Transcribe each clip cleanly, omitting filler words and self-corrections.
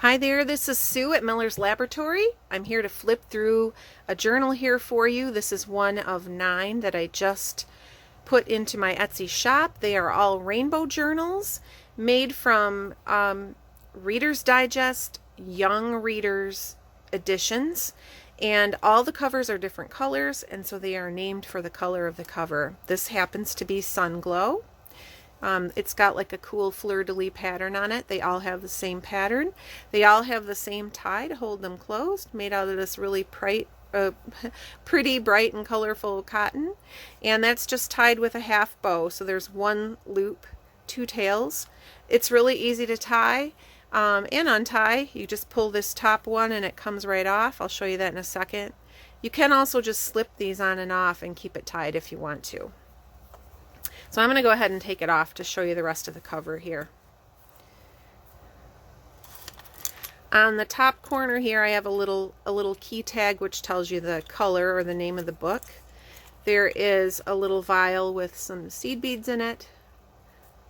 Hi there, this is Sue at Miller's Laboratory. I'm here to flip through a journal here for you. This is one of 9 that I just put into my Etsy shop. They are all rainbow journals made from Reader's Digest Young Readers editions. And all the covers are different colors, and so they are named for the color of the cover. This happens to be Sun Glow. It's got like a cool fleur-de-lis pattern on it. They all have the same pattern. They all have the same tie to hold them closed, made out of this really pretty, bright and colorful cotton. And that's just tied with a half bow. So there's one loop, 2 tails. It's really easy to tie and untie. You just pull this top one and it comes right off. I'll show you that in a second. You can also just slip these on and off and keep it tied if you want to. So I'm going to go ahead and take it off to show you the rest of the cover here. On the top corner here I have a little key tag which tells you the color or the name of the book. There is a little vial with some seed beads in it.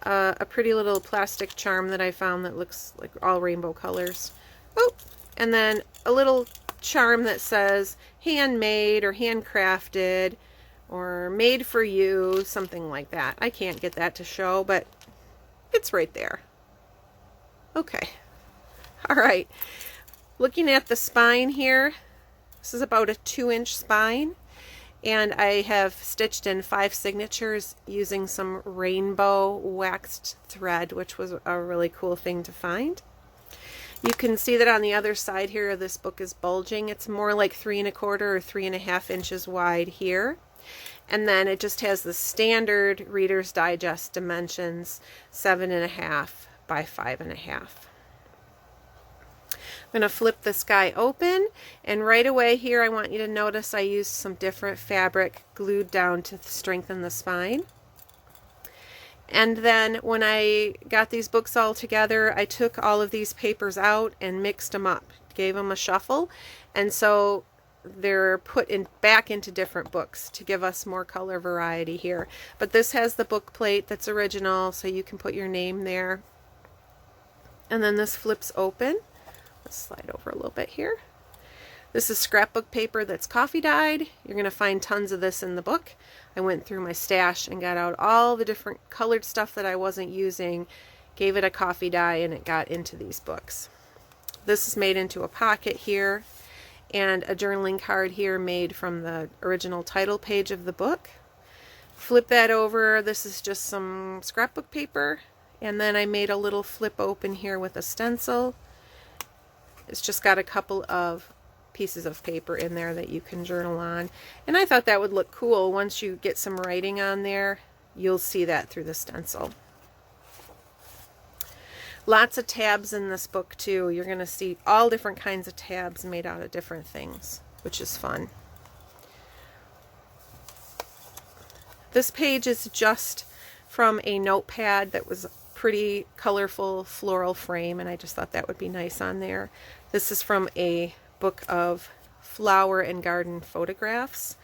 A pretty little plastic charm that I found that looks like all rainbow colors. Oh, and then a little charm that says handmade or handcrafted or made for you, something like that. I can't get that to show, but it's right there. Okay. All right. Looking at the spine here, this is about a 2-inch spine, and I have stitched in 5 signatures using some rainbow waxed thread, which was a really cool thing to find. You can see that on the other side here, this book is bulging. It's more like 3 1/4 or 3.5 inches wide here. And then it just has the standard Reader's Digest dimensions, 7.5 by 5.5. I'm going to flip this guy open, and right away here I want you to notice I used some different fabric glued down to strengthen the spine. And then when I got these books all together, I took all of these papers out and mixed them up, gave them a shuffle, and so they're put back into different books to give us more color variety here. But this has the book plate that's original, so you can put your name there. And then this flips open. Let's slide over a little bit here. This is scrapbook paper that's coffee dyed. You're going to find tons of this in the book. I went through my stash and got out all the different colored stuff that I wasn't using, gave it a coffee dye, and it got into these books. This is made into a pocket here, and a journaling card here made from the original title page of the book. Flip that over. This is just some scrapbook paper, and then I made a little flip open here with a stencil. It's just got a couple of pieces of paper in there that you can journal on, and I thought that would look cool. Once you get some writing on there, you'll see that through the stencil. Lots of tabs in this book too. You're going to see all different kinds of tabs made out of different things, which is fun. This page is just from a notepad that was a pretty colorful floral frame, and I just thought that would be nice on there. This is from a book of flower and garden photographs.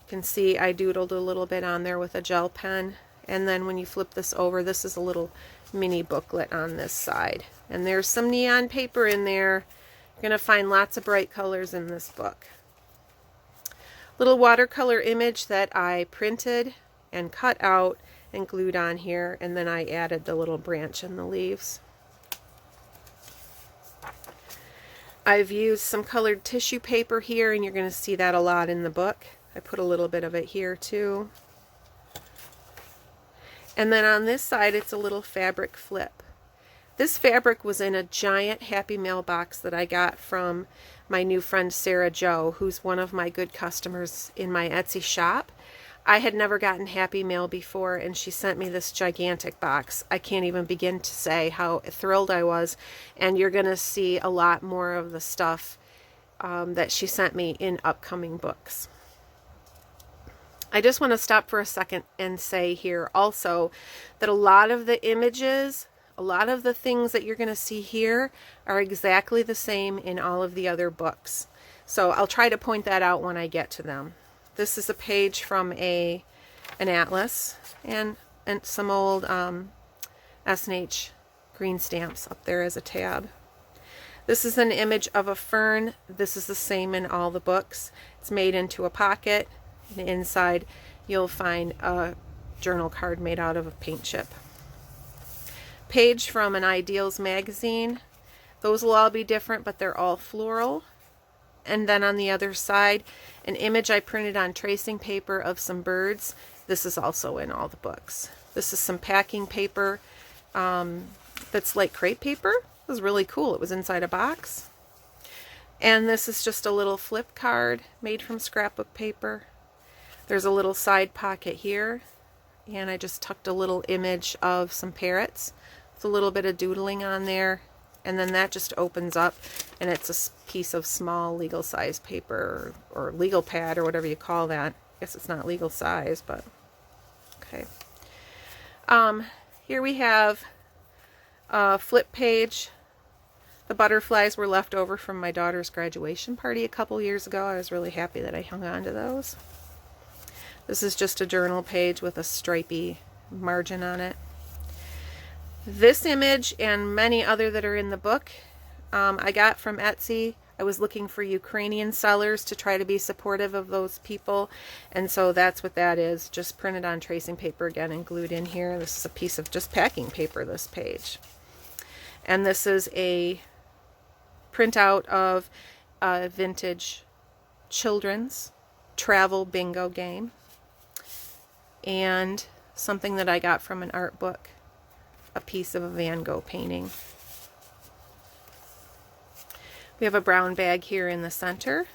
You can see I doodled a little bit on there with a gel pen, and then when you flip this over, this is a little mini booklet on this side, and there's some neon paper in there. You're going to find lots of bright colors in this book. Little watercolor image that I printed and cut out and glued on here, and then I added the little branch and the leaves. I've used some colored tissue paper here, and you're going to see that a lot in the book. I put a little bit of it here too. And then on this side, it's a little fabric flip. This fabric was in a giant Happy Mail box that I got from my new friend Sarah Jo, who's one of my good customers in my Etsy shop. I had never gotten Happy Mail before, and she sent me this gigantic box. I can't even begin to say how thrilled I was, and you're going to see a lot more of the stuff that she sent me in upcoming books. I just want to stop for a second and say here also that a lot of the images, a lot of the things that you're going to see here are exactly the same in all of the other books. So I'll try to point that out when I get to them. This is a page from an atlas and some old S&H green stamps up there as a tab. This is an image of a fern. This is the same in all the books. It's made into a pocket, and inside you'll find a journal card made out of a paint chip. Page from an Ideals magazine. Those will all be different, but they're all floral. And then on the other side, an image I printed on tracing paper of some birds. This is also in all the books. This is some packing paper that's like crepe paper. It was really cool. It was inside a box. And this is just a little flip card made from scrapbook paper. There's a little side pocket here, and I just tucked a little image of some parrots with a little bit of doodling on there, and then that just opens up, and it's a piece of small legal size paper or legal pad or whatever you call that. I guess it's not legal size, but okay. Here we have a flip page. The butterflies were left over from my daughter's graduation party a couple years ago. I was really happy that I hung on to those. This is just a journal page with a stripy margin on it. This image and many other that are in the book I got from Etsy. I was looking for Ukrainian sellers to try to be supportive of those people, and so that's what that is, just printed on tracing paper again and glued in here. This is a piece of just packing paper, this page. And this is a printout of a vintage children's travel bingo game, and something that I got from an art book, a piece of a Van Gogh painting. We have a brown bag here in the center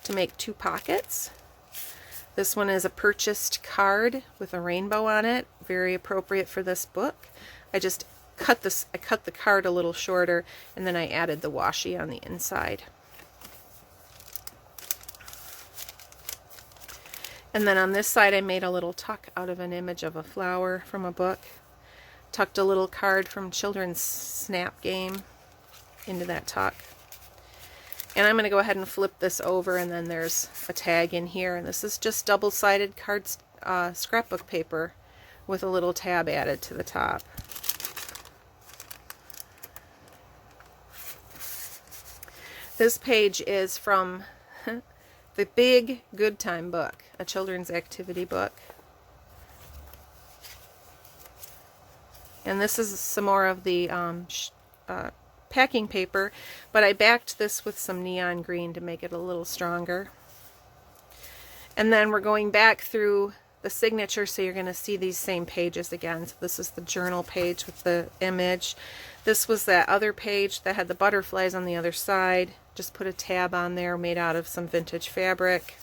to make 2 pockets. This one is a purchased card with a rainbow on it, very appropriate for this book. I cut the card a little shorter, and then I added the washi on the inside. And then on this side I made a little tuck out of an image of a flower from a book. Tucked a little card from Children's Snap Game into that tuck. And I'm going to go ahead and flip this over, and then there's a tag in here, and this is just double-sided card scrapbook paper with a little tab added to the top. This page is from the Big Good Time book, a children's activity book. And this is some more of the packing paper, but I backed this with some neon green to make it a little stronger. And then we're going back through the signature, so you're going to see these same pages again. So this is the journal page with the image. This was that other page that had the butterflies on the other side. Just put a tab on there made out of some vintage fabric.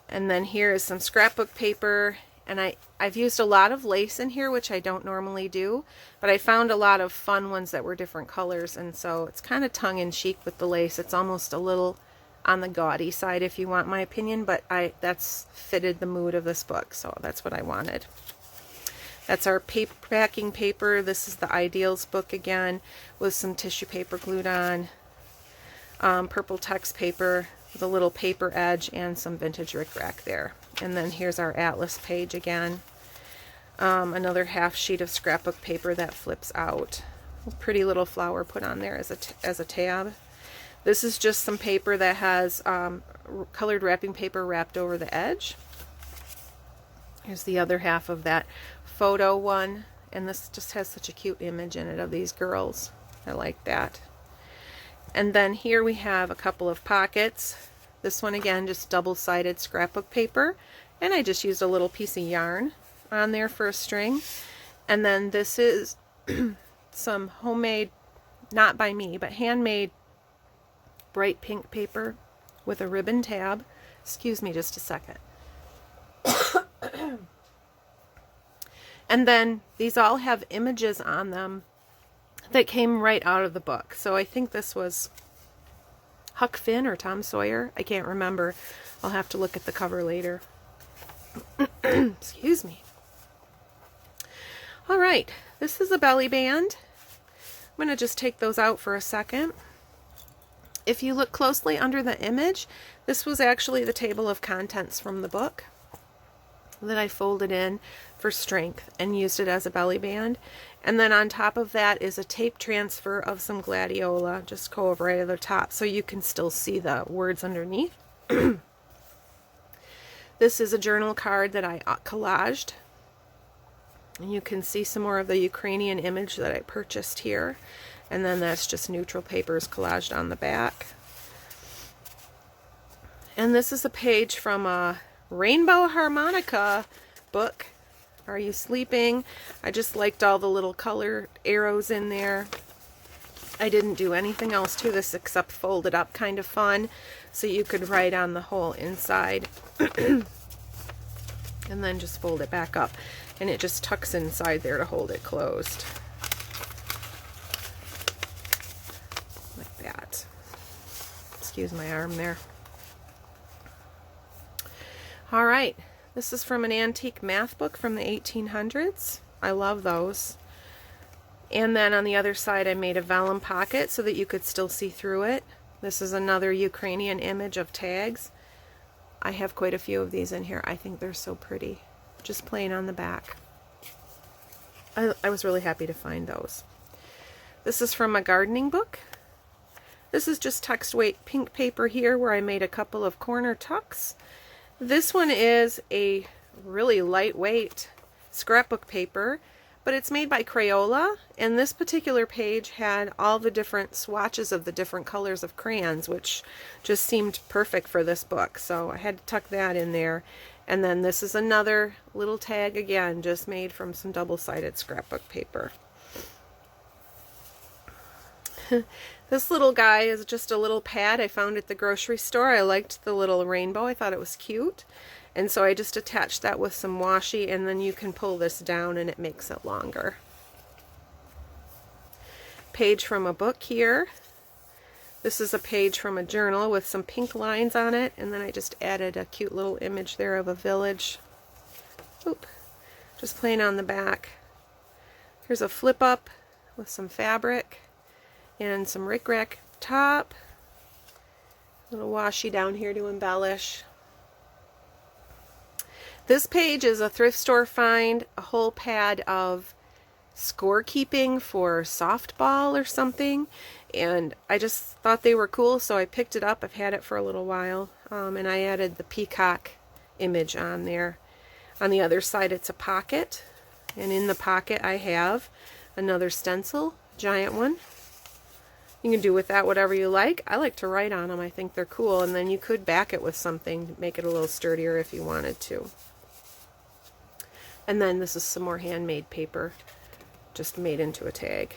And then here is some scrapbook paper, and I've used a lot of lace in here, which I don't normally do, but I found a lot of fun ones that were different colors, and so it's kind of tongue-in-cheek with the lace. It's almost a little on the gaudy side, if you want my opinion, but that's fitted the mood of this book, so that's what I wanted. That's our packing paper. This is the Ideals book again, with some tissue paper glued on, purple text paper with a little paper edge and some vintage rickrack there. And then here's our atlas page again. Another half sheet of scrapbook paper that flips out. A pretty little flower put on there as a tab. This is just some paper that has colored wrapping paper wrapped over the edge. Here's the other half of that photo one, and this just has such a cute image in it of these girls. I like that. And then here we have a couple of pockets. This one again, just double-sided scrapbook paper, and I just used a little piece of yarn on there for a string. And then this is some homemade, not by me, but handmade bright pink paper with a ribbon tab. Excuse me just a second. And then these all have images on them that came right out of the book. So I think this was Huck Finn or Tom Sawyer. I can't remember. I'll have to look at the cover later. Excuse me. All right, this is a belly band. I'm going to just take those out for a second. If you look closely under the image, this was actually the table of contents from the book that I folded in for strength and used it as a belly band. And then on top of that is a tape transfer of some gladiola. Just go over right at the top so you can still see the words underneath. This is a journal card that I collaged. And you can see some more of the Ukrainian image that I purchased here. And then that's just neutral papers collaged on the back. And this is a page from a Rainbow Harmonica book. Are You Sleeping? I just liked all the little color arrows in there. I didn't do anything else to this except fold it up, kind of fun, so you could write on the whole inside. And then just fold it back up. And it just tucks inside there to hold it closed. Like that. Excuse my arm there. All right, this is from an antique math book from the 1800s. I love those. And then on the other side I made a vellum pocket so that you could still see through it. This is another Ukrainian image of tags. I have quite a few of these in here. I think they're so pretty. Just plain on the back. I was really happy to find those. This is from a gardening book. This is just text weight pink paper here where I made a couple of corner tucks. This one is a really lightweight scrapbook paper, but it's made by Crayola, and this particular page had all the different swatches of the different colors of crayons, which just seemed perfect for this book, so I had to tuck that in there. And then this is another little tag, again, just made from some double-sided scrapbook paper. This little guy is just a little pad I found at the grocery store. I liked the little rainbow. I thought it was cute. And so I just attached that with some washi, and then you can pull this down and it makes it longer. Page from a book here. This is a page from a journal with some pink lines on it, and then I just added a cute little image there of a village. Oop, just plain on the back. Here's a flip up with some fabric and some rickrack top. Little washi down here to embellish. This page is a thrift store find, a whole pad of scorekeeping for softball or something, and I just thought they were cool, so I picked it up. I've had it for a little while, and I added the peacock image on there. On the other side it's a pocket, and in the pocket I have another stencil, giant one. You can do with that whatever you like. I like to write on them. I think they're cool, and then you could back it with something to make it a little sturdier if you wanted to. And then this is some more handmade paper, just made into a tag.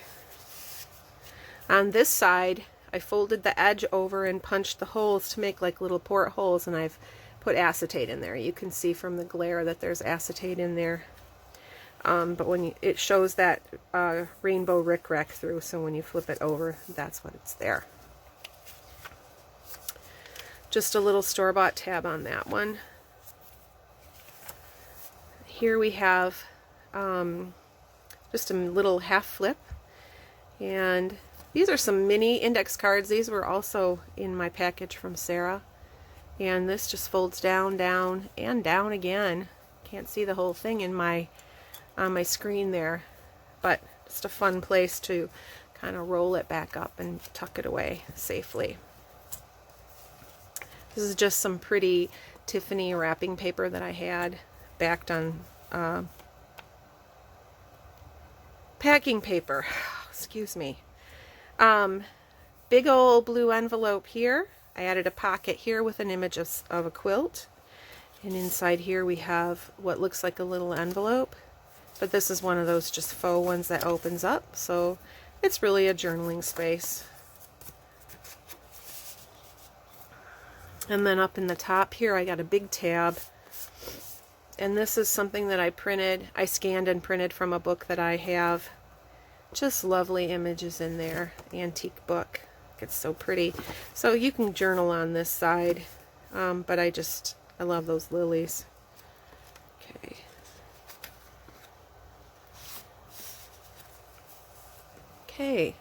On this side, I folded the edge over and punched the holes to make like little portholes, and I've put acetate in there. You can see from the glare that there's acetate in there. But when it shows that rainbow rickrack through, so when you flip it over, that's what it's there. Just a little store-bought tab on that one. Here we have just a little half flip, and these are some mini index cards. These were also in my package from Sarah, and this just folds down, down, and down again. Can't see the whole thing in my on my screen there, but just a fun place to kind of roll it back up and tuck it away safely. This is just some pretty Tiffany wrapping paper that I had backed on packing paper. Excuse me. Big old blue envelope here. I added a pocket here with an image of a quilt, and inside here we have what looks like a little envelope. But this is one of those just faux ones that opens up, so it's really a journaling space. And then up in the top here I got a big tab, and this is something that I scanned and printed from a book that I have. Just lovely images in there. Antique book. It's so pretty. So you can journal on this side, but I love those lilies. Okay. Okay,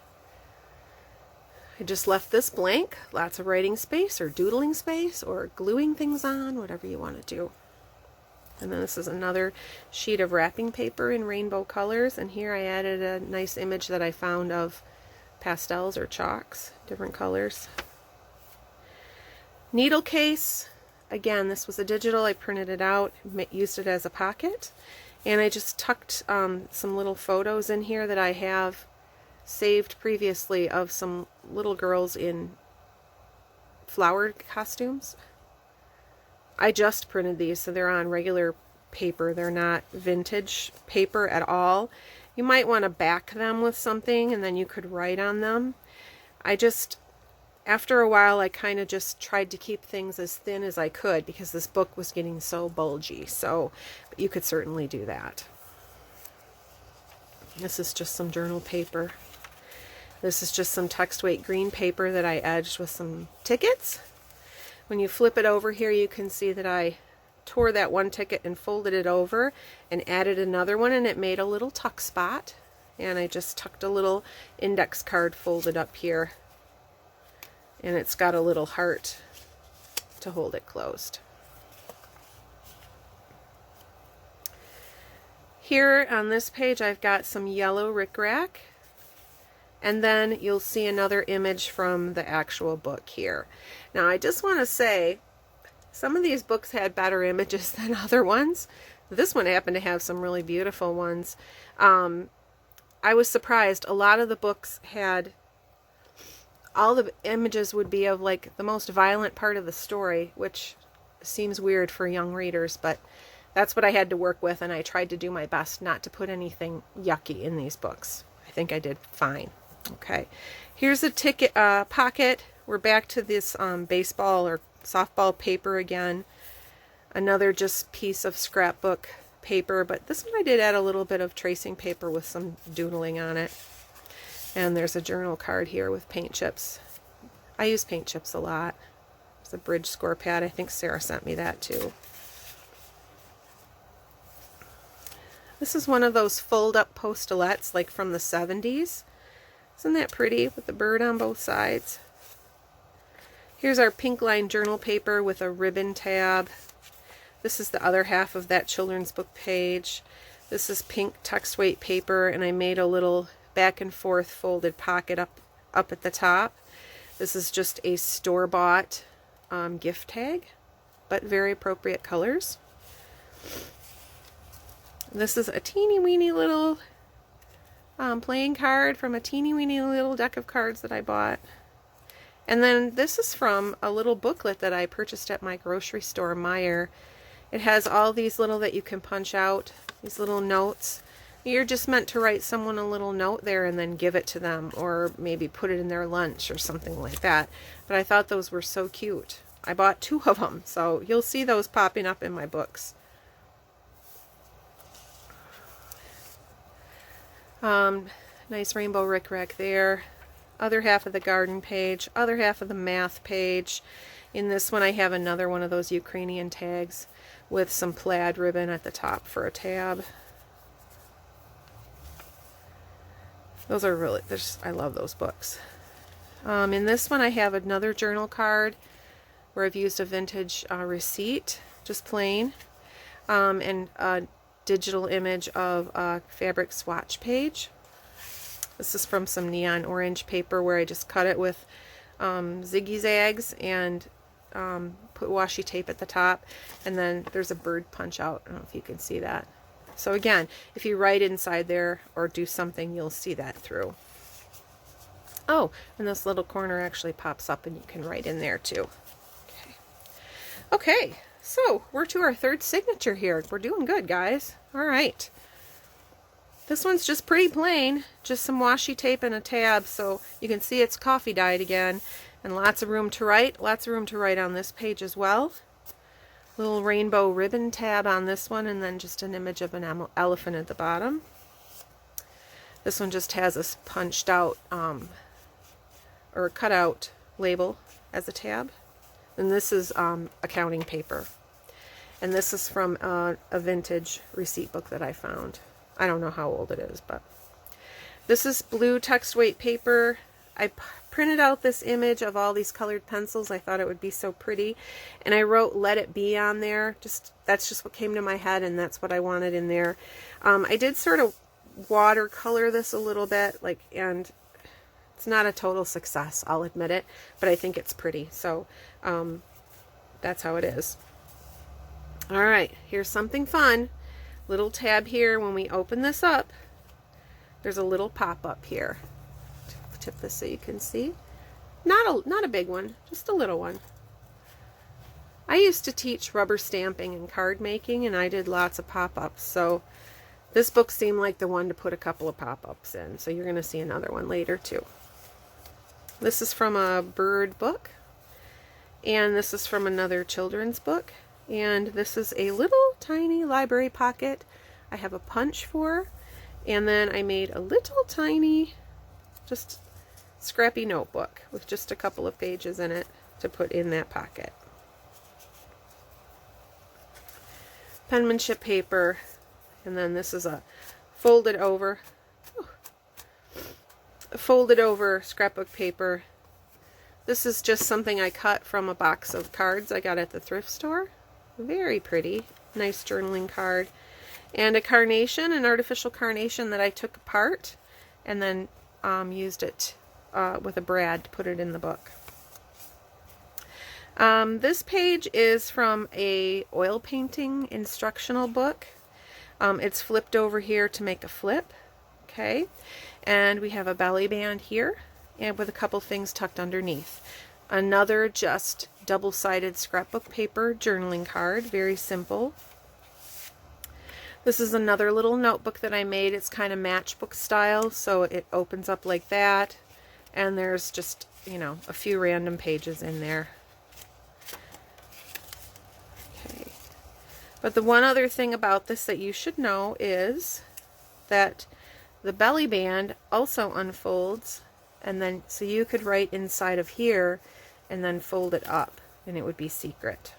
I just left this blank. Lots of writing space or doodling space or gluing things on, whatever you want to do. And then this is another sheet of wrapping paper in rainbow colors. And here I added a nice image that I found of pastels or chalks, different colors. Needle case. Again, this was a digital. I printed it out, used it as a pocket. And I just tucked some little photos in here that I have saved previously of some little girls in flower costumes. I just printed these, so they're on regular paper. They're not vintage paper at all. You might want to back them with something and then you could write on them. After a while, I kind of just tried to keep things as thin as I could because this book was getting so bulgy. So you could certainly do that. This is just some journal paper. This is just some text weight green paper that I edged with some tickets. When you flip it over here, you can see that I tore that one ticket and folded it over and added another one, and it made a little tuck spot. And I just tucked a little index card folded up here. And it's got a little heart to hold it closed. Here on this page, I've got some yellow rickrack. And then you'll see another image from the actual book here. Now, I just want to say, some of these books had better images than other ones. This one happened to have some really beautiful ones. I was surprised. A lot of the books had, all the images would be of like the most violent part of the story, which seems weird for young readers, but that's what I had to work with, and I tried to do my best not to put anything yucky in these books. I think I did fine. Okay, here's a ticket pocket. We're back to this baseball or softball paper again. Another just piece of scrapbook paper, but this one I did add a little bit of tracing paper with some doodling on it. And there's a journal card here with paint chips. I use paint chips a lot. There's a bridge score pad. I think Sarah sent me that too. This is one of those fold-up postalettes like from the 70s. Isn't that pretty with the bird on both sides? Here's our pink line journal paper with a ribbon tab. This is the other half of that children's book page. This is pink text weight paper, and I made a little back and forth folded pocket up at the top. This is just a store-bought gift tag, but very appropriate colors. This is a teeny weeny little playing card from a teeny weeny little deck of cards that I bought. And then this is from a little booklet that I purchased at my grocery store, Meijer. It has all these little that you can punch out, these little notes. You're just meant to write someone a little note there and then give it to them, or maybe put it in their lunch or something like that. But I thought those were so cute. I bought 2 of them, so you'll see those popping up in my books. Nice rainbow rickrack there. Other half of the garden page, other half of the math page. In this one I have another one of those Ukrainian tags with some plaid ribbon at the top for a tab. Those are really, I love those books. In this one I have another journal card where I've used a vintage receipt, just plain, and a digital image of a fabric swatch page. This is from some neon orange paper where I just cut it with ziggy zags and put washi tape at the top, and then there's a bird punch out. I don't know if you can see that. So again, if you write inside there or do something, you'll see that through. Oh, and this little corner actually pops up and you can write in there too. Okay, so we're to our 3rd signature here. We're doing good, guys. All right. This one's just pretty plain, just some washi tape and a tab, so you can see it's coffee dyed again, and lots of room to write. Lots of room to write on this page as well. Little rainbow ribbon tab on this one, and then just an image of an elephant at the bottom. This one just has a punched out or cut out label as a tab. And this is accounting paper. And this is from a vintage receipt book that I found. I don't know how old it is, but this is blue text weight paper. I printed out this image of all these colored pencils. I thought it would be so pretty, and I wrote "Let It Be" on there. That's just what came to my head, and that's what I wanted in there. I did sort of watercolor this a little bit, and it's not a total success, I'll admit it, but I think it's pretty. So that's how it is. All right, here's something fun. Little tab here. When we open this up, there's a little pop-up here. Tip this so you can see. Not a big one, just a little one. I used to teach rubber stamping and card making, and I did lots of pop-ups, so this book seemed like the one to put a couple of pop-ups in. So you're going to see another one later too. This is from a bird book, and this is from another children's book, and this is a little tiny library pocket I have a punch for, and then I made a little tiny, just scrappy notebook with just a couple of pages in it to put in that pocket. Penmanship paper, and then this is a folded over scrapbook paper. This is just something I cut from a box of cards I got at the thrift store. Very pretty, nice journaling card. And a carnation, an artificial carnation that I took apart and then used it with a brad to put it in the book. This page is from a oil painting instructional book. It's flipped over here to make a flip. Okay, and we have a belly band here, and with a couple things tucked underneath. Another just double-sided scrapbook paper journaling card, very simple. This is another little notebook that I made. It's kind of matchbook style, so it opens up like that, and there's just, you know, a few random pages in there. Okay, but the one other thing about this that you should know is that the belly band also unfolds, and then so you could write inside of here and then fold it up, and it would be secret.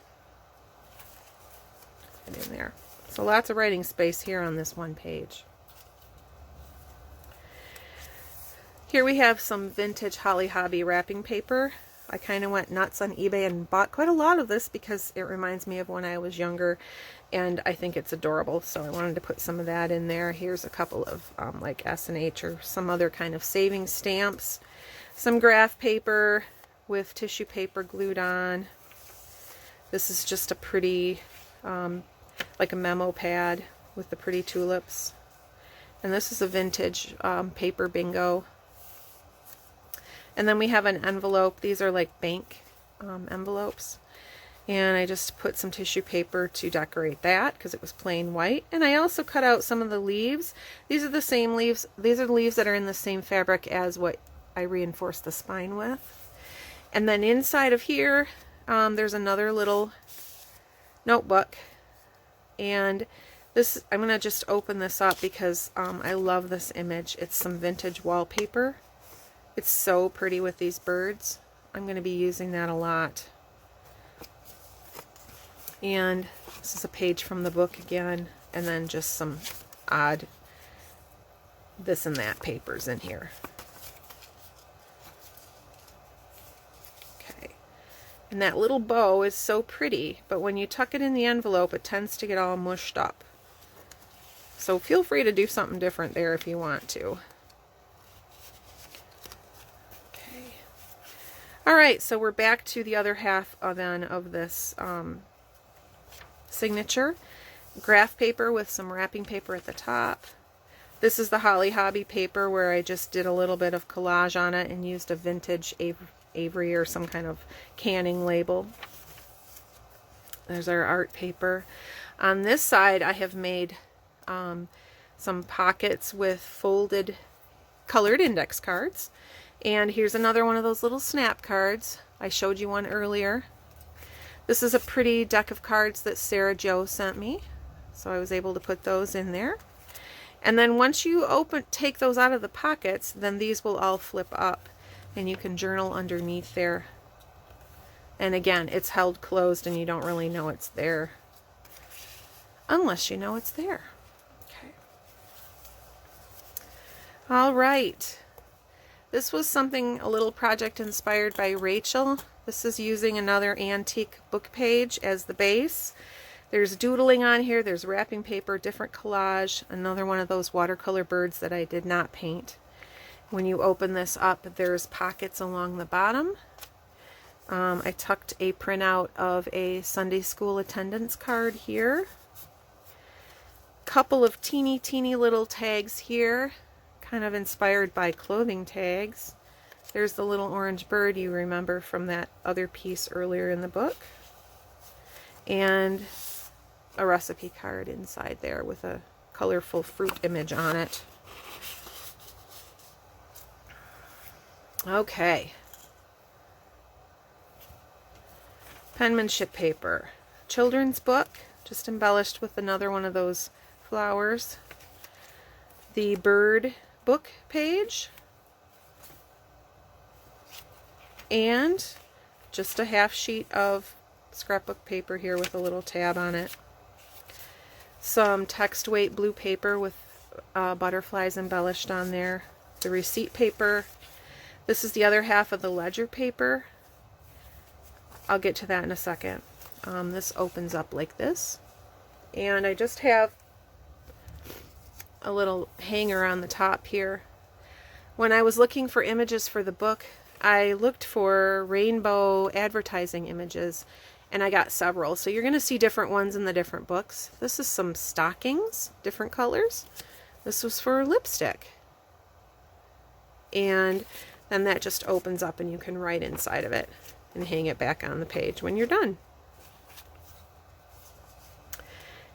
Put it in there. So lots of writing space here on this one page. Here we have some vintage Holly Hobby wrapping paper. I kind of went nuts on eBay and bought quite a lot of this because it reminds me of when I was younger, and I think it's adorable, so I wanted to put some of that in there. Here's a couple of like S&H or some other kind of saving stamps. Some graph paper with tissue paper glued on. This is just a pretty, like a memo pad with the pretty tulips. And this is a vintage paper bingo. And then we have an envelope. These are like bank envelopes. And I just put some tissue paper to decorate that because it was plain white. And I also cut out some of the leaves. These are the same leaves. These are the leaves that are in the same fabric as what I reinforced the spine with. And then inside of here, there's another little notebook. And this, I'm going to just open this up because I love this image. It's some vintage wallpaper. It's so pretty with these birds. I'm going to be using that a lot. And this is a page from the book again, and then just some odd this and that papers in here. Okay. And that little bow is so pretty, but when you tuck it in the envelope, it tends to get all mushed up. So feel free to do something different there if you want to. Alright, so we're back to the other half of this signature. Graph paper with some wrapping paper at the top. This is the Holly Hobby paper where I just did a little bit of collage on it and used a vintage Avery or some kind of canning label. There's our art paper. On this side I have made some pockets with folded colored index cards. And here's another one of those little snap cards. I showed you one earlier. This is a pretty deck of cards that Sarah Jo sent me, so I was able to put those in there. And then once you take those out of the pockets, then these will all flip up, and you can journal underneath there. And again, it's held closed, and you don't really know it's there unless you know it's there. Okay. All right. This was something, a little project inspired by Rachel. This is using another antique book page as the base. There's doodling on here, there's wrapping paper, different collage, another one of those watercolor birds that I did not paint. When you open this up, there's pockets along the bottom. I tucked a printout of a Sunday school attendance card here. Couple of teeny little tags here, kind of inspired by clothing tags. There's the little orange bird you remember from that other piece earlier in the book. And a recipe card inside there with a colorful fruit image on it. Okay. Penmanship paper. Children's book, just embellished with another one of those flowers. The bird book page. And just a half sheet of scrapbook paper here with a little tab on it. Some text weight blue paper with butterflies embellished on there. The receipt paper. This is the other half of the ledger paper. I'll get to that in a second. This opens up like this. And I just have a little hanger on the top here. When I was looking for images for the book, I looked for rainbow advertising images, and I got several. So you're going to see different ones in the different books. This is some stockings, different colors. This was for lipstick. And then that just opens up and you can write inside of it and hang it back on the page when you're done.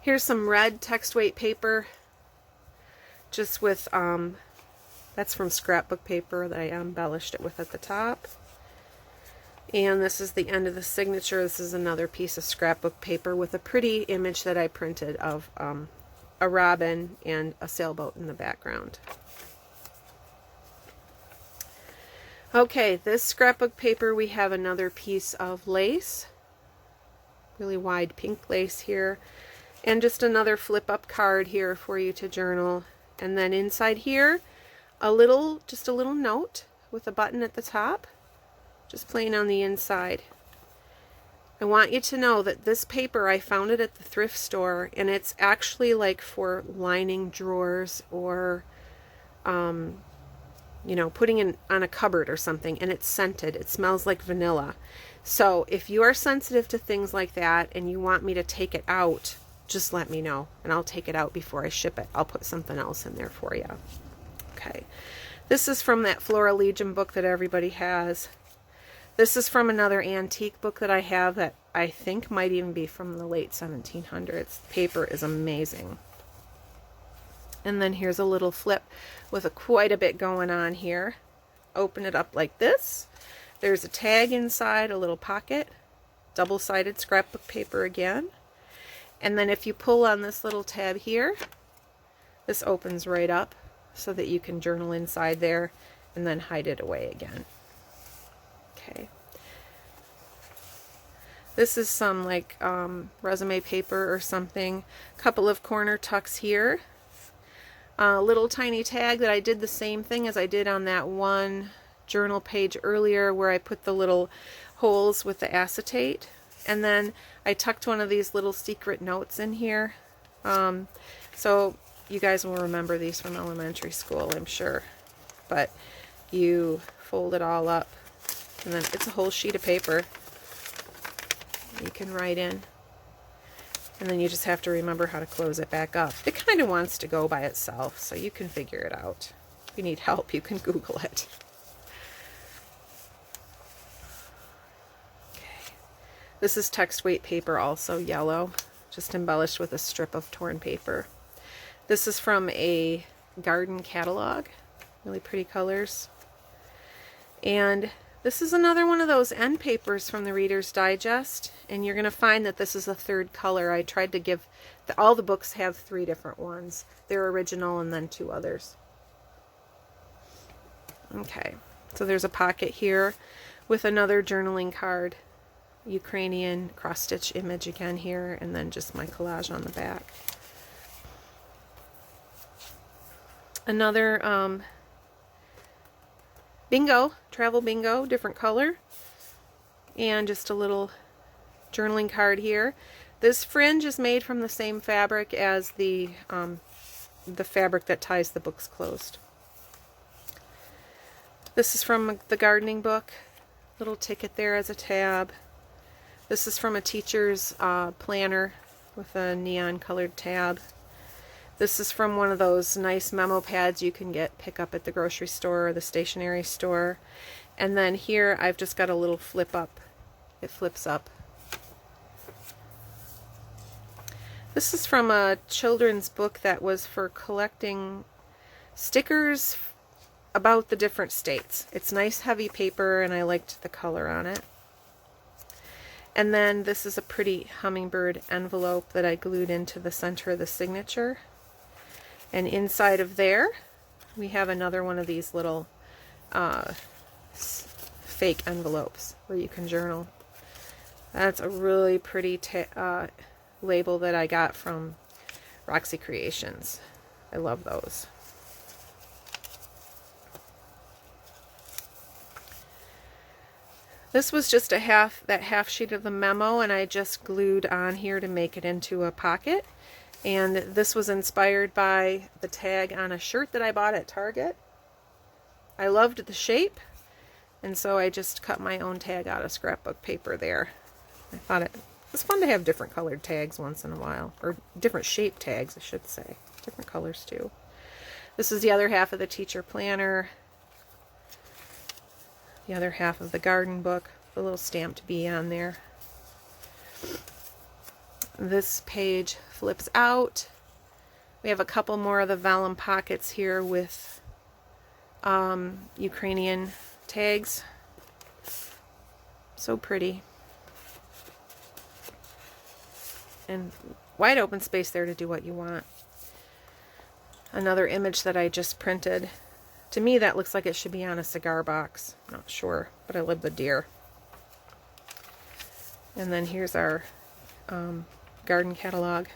Here's some red text weight paper, just with, that's from scrapbook paper that I embellished it with at the top. And this is the end of the signature. This is another piece of scrapbook paper with a pretty image that I printed of a robin and a sailboat in the background. Okay, this scrapbook paper, we have another piece of lace, really wide pink lace here, and just another flip up card here for you to journal. And then inside here, just a little note with a button at the top, just plain on the inside. I want you to know that this paper, I found it at the thrift store, and it's actually like for lining drawers or you know, putting it on a cupboard or something, and it's scented. It smells like vanilla. So if you are sensitive to things like that and you want me to take it out, just let me know and I'll take it out before I ship it. I'll put something else in there for you. Okay. This is from that Flora Legion book that everybody has. This is from another antique book that I have that I think might even be from the late 1700s. The paper is amazing. And then here's a little flip with quite a bit going on here. Open it up like this. There's a tag inside, a little pocket, double-sided scrapbook paper again. And then if you pull on this little tab here, this opens right up so that you can journal inside there and then hide it away again. Okay. This is some like resume paper or something. Couple of corner tucks here. A little tiny tag that I did the same thing as I did on that one journal page earlier where I put the little holes with the acetate. And then I tucked one of these little secret notes in here. So you guys will remember these from elementary school, I'm sure. But you fold it all up, and then it's a whole sheet of paper you can write in. And then you just have to remember how to close it back up. It kind of wants to go by itself, so you can figure it out. If you need help, you can Google it. Okay. This is text weight paper, also yellow, just embellished with a strip of torn paper. This is from a garden catalog, really pretty colors. And this is another one of those end papers from the Reader's Digest, and you're going to find that this is a third color. I tried to give, all the books have 3 different ones. They're original and then 2 others. Okay, so there's a pocket here with another journaling card, Ukrainian cross-stitch image again here, and then just my collage on the back. bingo, travel bingo, different color. And just a little journaling card here. This fringe is made from the same fabric as the fabric that ties the books closed. This is from the gardening book. Little ticket there as a tab. This is from a teacher's planner with a neon colored tab. This is from one of those nice memo pads you can pick up at the grocery store or the stationery store. And then here I've just got a little flip up. It flips up. This is from a children's book that was for collecting stickers about the different states. It's nice heavy paper and I liked the color on it. And then this is a pretty hummingbird envelope that I glued into the center of the signature. And inside of there we have another one of these little fake envelopes where you can journal. That's a really pretty label that I got from Roxy Creations. I love those. This was just that half sheet of the memo, and I just glued on here to make it into a pocket. And this was inspired by the tag on a shirt that I bought at Target. I loved the shape, and so I just cut my own tag out of scrapbook paper there. I thought it was fun to have different colored tags once in a while, or different shaped tags, I should say. Different colors too. This is the other half of the teacher planner. The other half of the garden book, the little stamped bee on there. This page flips out. We have a couple more of the vellum pockets here with Ukrainian tags. So pretty. And wide open space there to do what you want. Another image that I just printed. To me, that looks like it should be on a cigar box. Not sure, but I love the deer. And then here's our garden catalog.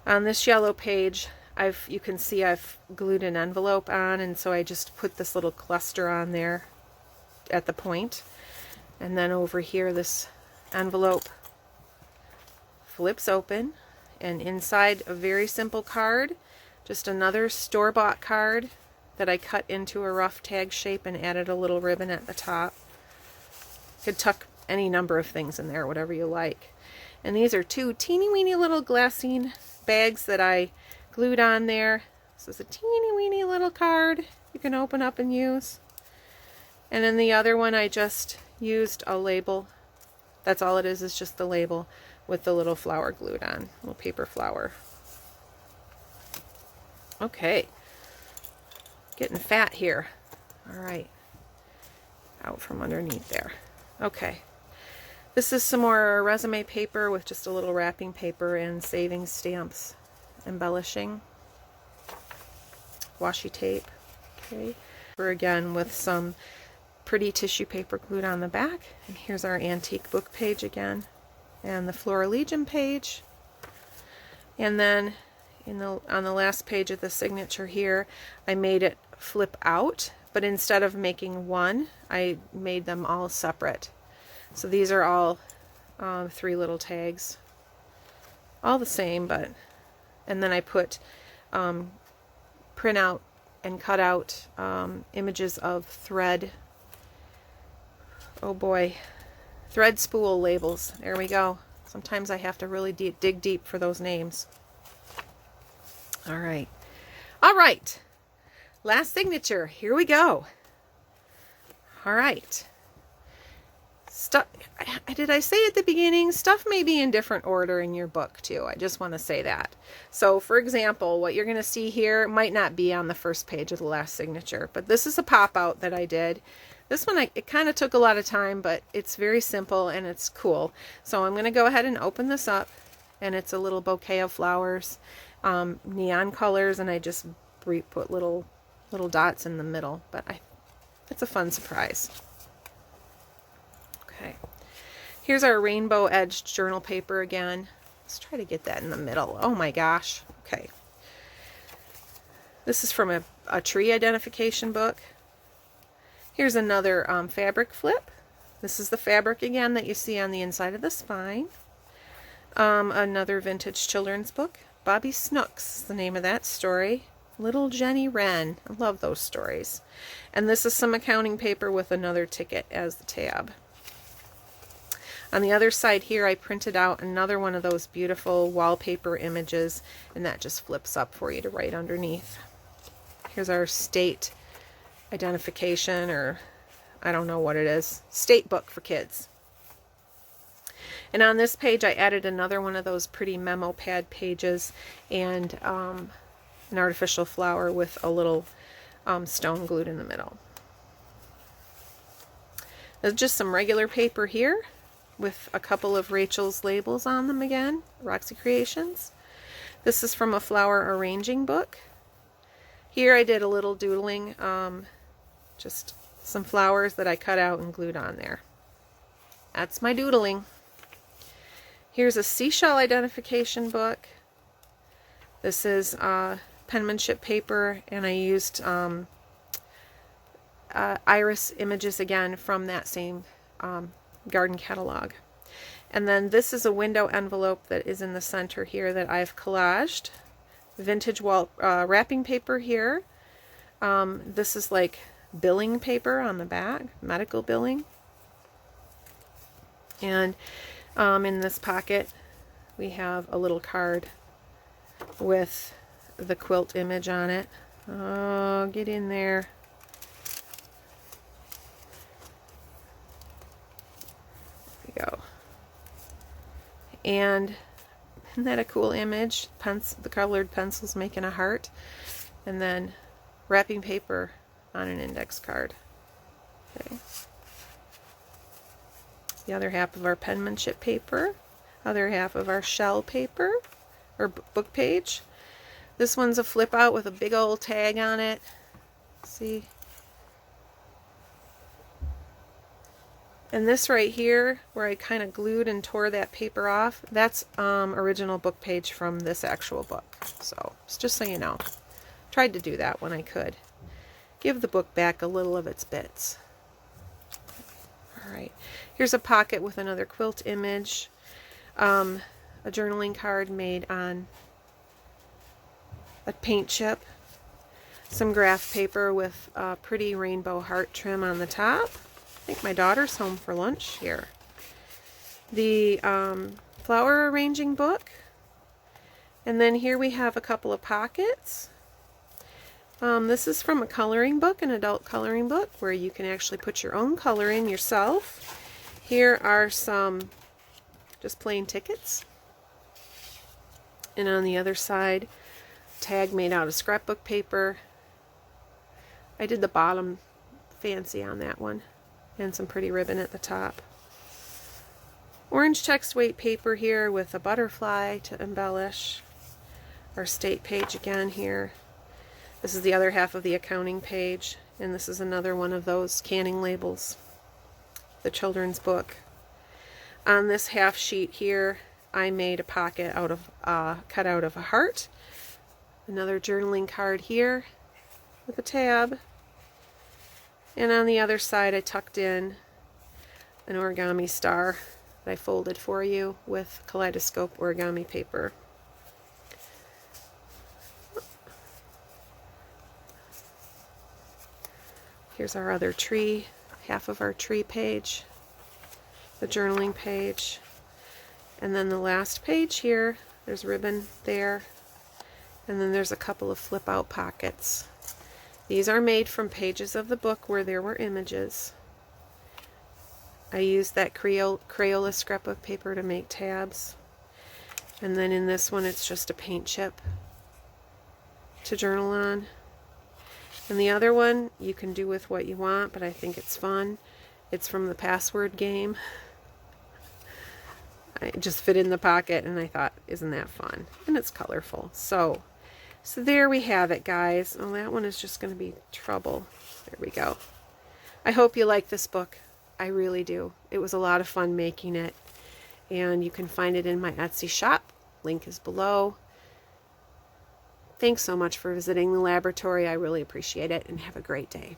On this yellow page, you can see I've glued an envelope on, and so I just put this little cluster on there at the point. And then over here, this envelope flips open, and inside a very simple card, just another store-bought card that I cut into a rough tag shape and added a little ribbon at the top. You could tuck any number of things in there, whatever you like. And these are two teeny weeny little glassine bags that I glued on there. This is a teeny weeny little card you can open up and use. And then the other one I just used a label. That's all it is just the label with the little flower glued on, little paper flower. Okay. Getting fat here. All right. Out from underneath there. Okay. This is some more resume paper with just a little wrapping paper and saving stamps, embellishing. Washi tape. Okay. We're again with some pretty tissue paper glued on the back. And here's our antique book page again. And the Flora Legion page. And then on the last page of the signature here, I made it flip out, but instead of making one, I made them all separate. So these are all 3 little tags, all the same, and then I put print out and cut out images of thread. Oh boy, thread spool labels. There we go. Sometimes I have to really dig deep for those names. All right. All right. Last signature. Here we go. All right. Stuff. Did I say at the beginning? Stuff may be in different order in your book too. I just want to say that. So for example, what you're going to see here might not be on the first page of the last signature, but this is a pop-out that I did. This one, it kind of took a lot of time, but it's very simple and it's cool. So I'm going to go ahead and open this up, and it's a little bouquet of flowers. Neon colors, and I just put little dots in the middle, but it's a fun surprise. Okay, here's our rainbow edged journal paper again. Let's try to get that in the middle. Oh my gosh. Okay, this is from a tree identification book, Here's another fabric flip. This is the fabric again that you see on the inside of the spine. Another vintage children's book. Bobby Snooks is the name of that story. Little Jenny Wren. I love those stories. And this is some accounting paper with another ticket as the tab. On the other side here, I printed out another one of those beautiful wallpaper images, and that just flips up for you to write underneath. Here's our state identification, or I don't know what it is, state book for kids. And on this page, I added another one of those pretty memo pad pages and an artificial flower with a little stone glued in the middle. There's just some regular paper here with a couple of Rachel's labels on them again, Roxy Creations. This is from a flower arranging book. Here I did a little doodling, just some flowers that I cut out and glued on there. That's my doodling. Here's a seashell identification book. This is penmanship paper, and I used iris images again from that same garden catalog. And then this is a window envelope that is in the center here that I've collaged. Vintage wall wrapping paper here. This is like billing paper on the back, medical billing. And in this pocket we have a little card with the quilt image on it. Oh, get in there. There we go. And isn't that a cool image? The colored pencils making a heart, and then wrapping paper on an index card. Okay. The other half of our penmanship paper, other half of our shell paper, or book page. This one's a flip out with a big old tag on it. See? And this right here, where I kind of glued and tore that paper off, that's original book page from this actual book. So, just so you know. Tried to do that when I could. Give the book back a little of its bits. Alright, here's a pocket with another quilt image, a journaling card made on a paint chip, some graph paper with a pretty rainbow heart trim on the top. I think my daughter's home for lunch here. The flower arranging book, and then here we have a couple of pockets. This is from a coloring book, an adult coloring book, where you can actually put your own color in yourself. Here are some just plain tickets. And on the other side, tag made out of scrapbook paper. I did the bottom fancy on that one, and some pretty ribbon at the top. Orange text weight paper here with a butterfly to embellish. Our state page again here. This is the other half of the accounting page, and this is another one of those canning labels, the children's book. On this half sheet here, I made a pocket out of cut out of a heart. Another journaling card here with a tab. And on the other side, I tucked in an origami star that I folded for you with kaleidoscope origami paper. Here's our other tree, half of our tree page, the journaling page, and then the last page here, there's ribbon there, and then there's a couple of flip out pockets. These are made from pages of the book where there were images. I used that Crayola scrapbook paper to make tabs, and then in this one it's just a paint chip to journal on. And the other one you can do with what you want, but I think it's fun. It's from the password game. I just fit in the pocket, and I thought, isn't that fun? And it's colorful. So there we have it, guys. Oh, that one is just going to be trouble. There we go. I hope you like this book. I really do. It was a lot of fun making it. And you can find it in my Etsy shop. Link is below. Thanks so much for visiting the laboratory. I really appreciate it, and have a great day.